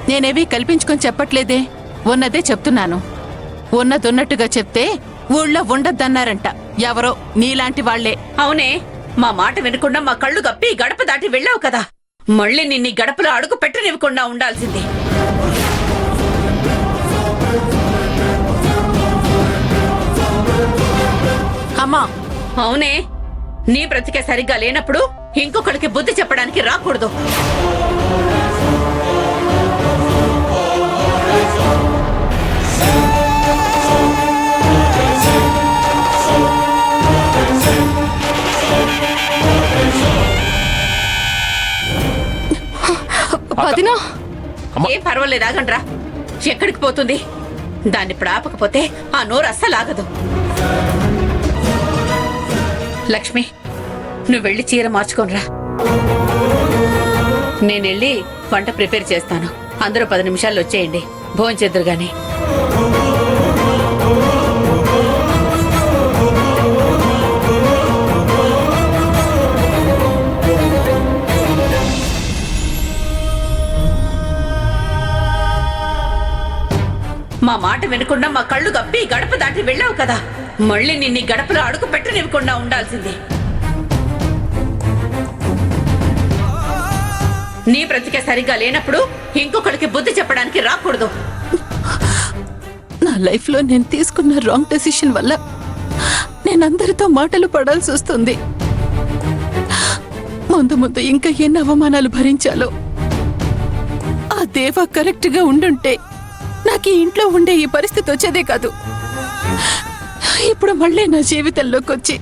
నేనేవి కల్పించుకొని చెప్పట్లేదే, ఉన్నదే చెప్తున్నాను. ఉన్నదున్నట్టుగా చెప్తే ఊళ్ళో ఉండద్దన్నారంట ఎవరో నీలాంటి వాళ్లే. అవునే, మా మాట వినకుండా మా కళ్ళు గప్పి గడప దాటి వెళ్ళావు కదా, మళ్ళీ నిన్ని గడపలో అడుగు పెట్టనివ్వకుండా ఉండాల్సింది. అమ్మా, అవునే, నీ బ్రతికే సరిగ్గా లేనప్పుడు ఇంకొకరికి బుద్ధి చెప్పడానికి రాకూడదు. వదినా, ఏం పర్వాలేదు, ఆగండ్రా. ఎక్కడికి పోతుంది? దాన్ని ఇప్పుడు ఆపకపోతే ఆ నోరు అస్సలాగదు. లక్ష్మి, నువ్వు వెళ్ళి చీర మార్చుకోనరా. నేనెళ్ళి వంట ప్రిపేర్ చేస్తాను. అందరూ 10 నిమిషాల్లో వచ్చేయండి, భోంచేద్దురు గాని. మా మాట వినకుండా మా కళ్ళు గప్పి గడప దాటి వెళ్ళావు కదా, మళ్ళీ నిన్ని గడపలో అడుగు పెట్టనివ్వకుండా ఉండాల్సింది. నీ బ్రతికే సరిగ్గా లేనప్పుడు ఇంకొకరికి బుద్ధి చెప్పడానికి రాకూడదు. నా లైఫ్ లో నేను తీసుకున్న రాంగ్ డెసిషన్ వల్ల నేనందరితో మాటలు పడాల్సి వస్తుంది. ముందు ముందు ఇంకా ఎన్ని అవమానాలు భరించాలో. ఆ దేవ కరెక్ట్ గా ఉండుంటే నాకు ఈ ఇంట్లో ఉండే ఈ పరిస్థితి వచ్చేదే కాదు. ఇప్పుడు మళ్ళీ నా జీవితంలోకి వచ్చి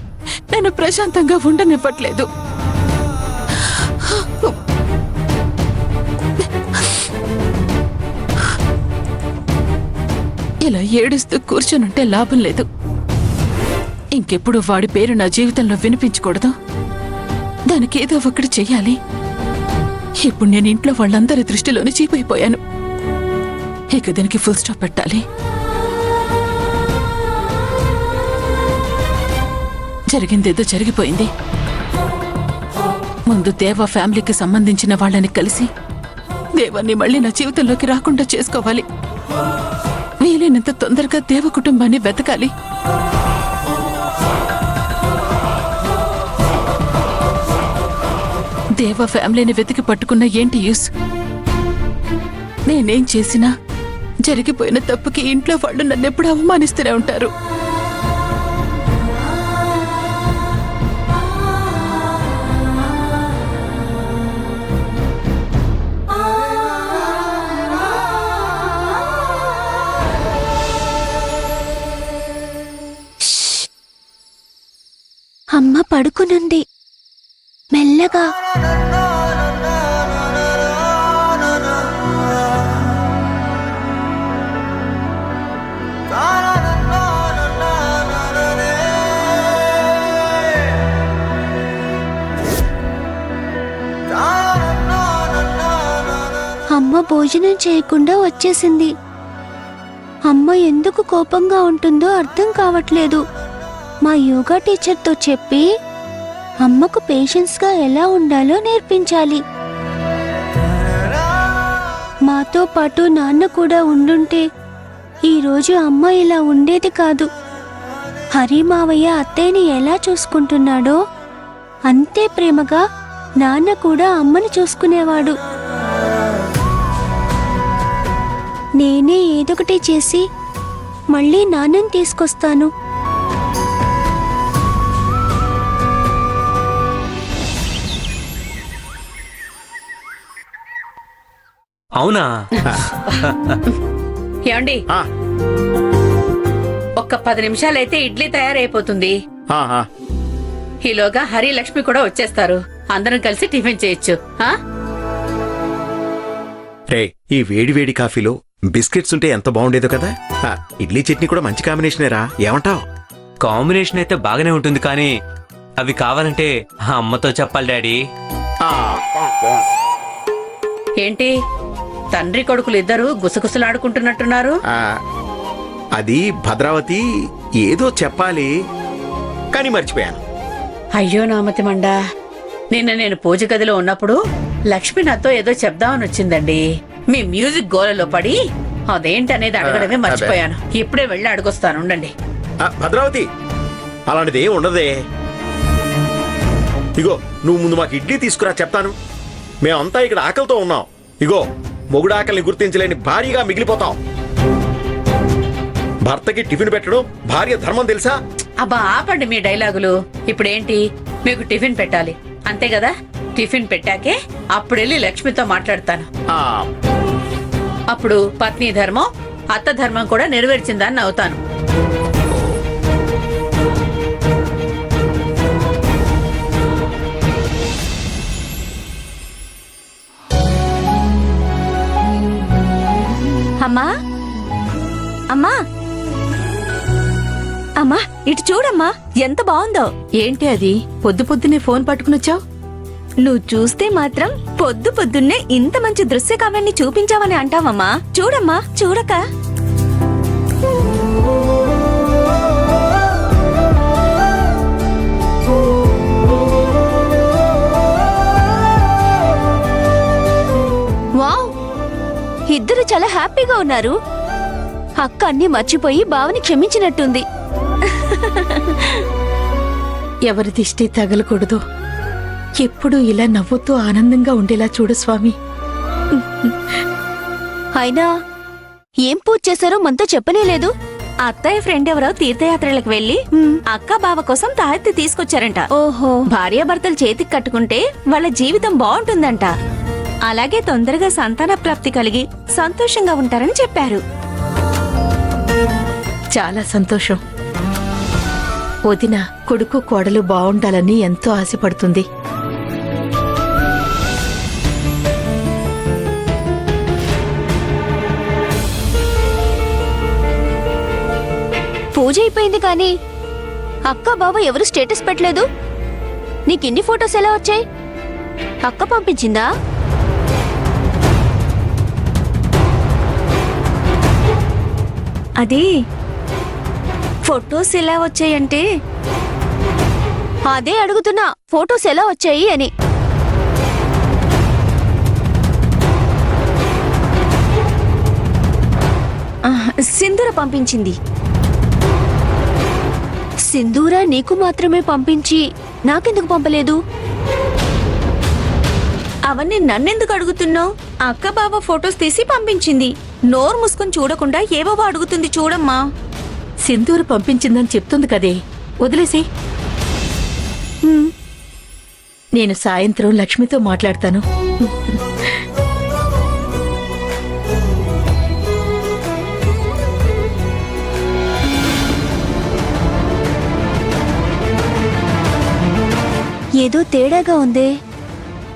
నేను ప్రశాంతంగా ఉండనివ్వట్లేదు. ఇలా ఏడుస్తూ కూర్చొనుంటే లాభం లేదు. ఇంకెప్పుడు వాడి పేరు నా జీవితంలో వినిపించకూడదు. దానికి ఏదో ఒకటి చెయ్యాలి. ఇప్పుడు నేను ఇంట్లో వాళ్ళందరి దృష్టిలోనే చీపైపోయాను. ఇక దీనికి ఫుల్ స్టాప్ పెట్టాలి. జరిగిందేదో జరిగిపోయింది. ముందు దేవ ఫ్యామిలీకి సంబంధించిన వాళ్ళని కలిసి దేవాన్ని మళ్ళీ నా జీవితంలోకి రాకుండా చేసుకోవాలి. వీలైనంత తొందరగా దేవ కుటుంబాన్ని వెతకాలి. దేవ ఫ్యామిలీని వెతికి పట్టుకున్న ఏంటి యూస్? నేనేం చేసినా జరిగిపోయిన తప్పుకి ఇంట్లో వాళ్ళు నన్నెప్పుడు అవమానిస్తూనే ఉంటారు. అమ్మ పడుకునుంది. మెల్లగా. అమ్మ భోజనం చేయకుండా వచ్చేసింది. అమ్మ ఎందుకు కోపంగా ఉంటుందో అర్థం కావట్లేదు. మా యోగా టీచర్తో చెప్పి అమ్మకు పేషెన్స్గా ఎలా ఉండాలో నేర్పించాలి. మాతో పాటు నాన్న కూడా ఉండుంటే ఈరోజు అమ్మ ఇలా ఉండేది కాదు. హరి మావయ్య అత్తయ్యని ఎలా చూసుకుంటున్నాడో అంతే ప్రేమగా నాన్న కూడా అమ్మని చూసుకునేవాడు. నేనే ఏదొకటి చేసి మళ్ళీ నాన్నని తీసుకొస్తాను. అవునా? ఏమండి, ఒక్క 10 నిమిషాలైతే ఇడ్లీ తయారైపోతుంది. ఈలోగా హరి లక్ష్మి కూడా వచ్చేస్తారు. అందరం కలిసి టిఫిన్ చేయొచ్చు. రే, ఈ వేడి వేడి కాఫీలో బిస్కెట్స్ ఉంటే ఎంత బాగుండేదో కదా. ఇడ్లీ చట్నీ కూడా మంచి కాంబినేషనేరా, ఏమంటావ్? కాంబినేషన్ అయితే బాగానే ఉంటుంది, కానీ అవి కావాలంటే అమ్మతో చెప్పాలి డాడీ. ఏంటి, తండ్రి కొడుకులు ఇద్దరు గుసగుసలాడుకుంటున్నట్టున్నారు? అది భద్రావతి ఏదో చెప్పాలి కానీ మర్చిపోయాను. అయ్యో నామతి మండా, నిన్న నేను పూజ గదిలో ఉన్నప్పుడు లక్ష్మి నాతో ఏదో చెప్దామని వచ్చిందండి. మీ మ్యూజిక్ గోలలో పడి అదేంటనేది అడగడమే మర్చిపోయాను. ఇప్పుడే వెళ్ళి అడుగొస్తాను, ఉండండి. భద్రావతి, అలాంటిది ఏం ఉండదే. ఇగో నువ్వు ముందు మాకు ఇడ్లీ తీసుకురా చెప్తాను. మేమంతా ఇక్కడ ఆకలితో ఉన్నాం. ఇగో మొగుడు ఆకలిని గుర్తించలేని భారీగా మిగిలిపోతాం. భర్తకి టిఫిన్ పెట్టడం భార్య ధర్మం తెలుసా? అబ్బా ఆపండి మీ డైలాగులు. ఇప్పుడేంటి, మీకు టిఫిన్ పెట్టాలి అంతే కదా? టిఫిన్ పెట్టాకే అప్పుడెళ్ళి లక్ష్మితో మాట్లాడతాను. ఆ, అప్పుడు పత్ని ధర్మం అత్త ధర్మం కూడా నెరవేర్చిందని అవుతాను. అమ్మా అమ్మా అమ్మా, ఇటు చూడమ్మా, ఎంత బాగుందో. ఏంటి అది, పొద్దు పొద్దునే ఫోన్ పట్టుకునొచ్చావు? నువ్వు చూస్తే మాత్రం పొద్దు పొద్దున్నే ఇంత మంచి దృశ్య కావ్యాన్ని చూపించావని అంటావమ్మా. చూడమ్మా, చూడక. వావ్, ఇద్దరు చాలా హ్యాపీగా ఉన్నారు. అక్క అన్ని మర్చిపోయి బావని క్షమించినట్టుంది. ఎవరి దిష్టి తగలకూడదు. ఎప్పుడూ ఇలా నవ్వుతూ ఆనందంగా ఉండేలా చూడు స్వామి. అయినా ఏం పూజ చేశారో మనతో చెప్పనేలేదు. అత్తయ్య ఫ్రెండ్ ఎవరో తీర్థయాత్రలకు వెళ్లి అక్క బావ కోసం తాయెత్తి తీసుకొచ్చారంట. ఓహో, భార్యాభర్తలు చేతికి కట్టుకుంటే వాళ్ళ జీవితం బాగుంటుందంట. అలాగే తొందరగా సంతాన ప్రాప్తి కలిగి సంతోషంగా ఉంటారని చెప్పారు. చాలా సంతోషం. వదిన కొడుకు కోడలు బావుండాలని ఎంతో ఆశపడుతుంది. పూజ అయిపోయింది కానీ అక్క బావ ఎవరు స్టేటస్ పెట్టలేదు. నీకిన్ని ఫొటోస్ ఎలా వచ్చాయి? అక్క పంపించిందా? అది ఫొటోస్ ఎలా వచ్చాయంటే అదే అడుగుతున్నా, ఫొటోస్ ఎలా వచ్చాయి అని. సింధూర పంపించింది. సింధూర నీకు మాత్రమే పంపించి నాకెందుకు పంపలేదు? అవన్నీ నన్నెందుకు అడుగుతున్నావు? అక్క బావ ఫొటోస్ తీసి పంపించింది. నోరు మూసుకొని చూడకుండా ఏవో అడుగుతుంది చూడమ్మా. సింధూరు పంపించిందని చెప్తుంది కదే, వదిలేసి. నేను సాయంత్రం లక్ష్మితో మాట్లాడతాను. ఏదో తేడాగా ఉందే.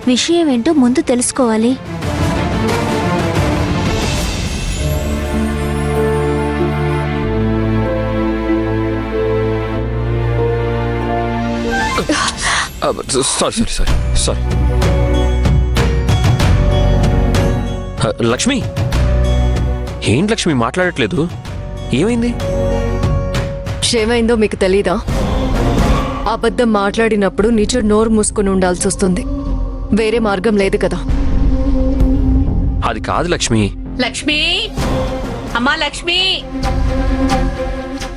విషయం ఏంటో ముందు తెలుసుకోవాలి. సారీ. లక్ష్మి, ఏంటి లక్ష్మి మాట్లాడట్లేదు? ఏమైంది? ఏమైందో మీకు తెలీదా? అబద్ధం మాట్లాడినప్పుడు నిజం నోరు మూసుకుని ఉండాల్సి వస్తుంది. వేరే మార్గం లేదు కదా. అది కాదు లక్ష్మి. లక్ష్మి, అమ్మా లక్ష్మి.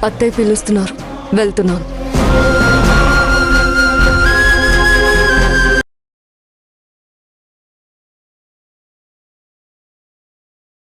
అత్తయ్య పిలుస్తున్నారు, వెళ్తున్నాను.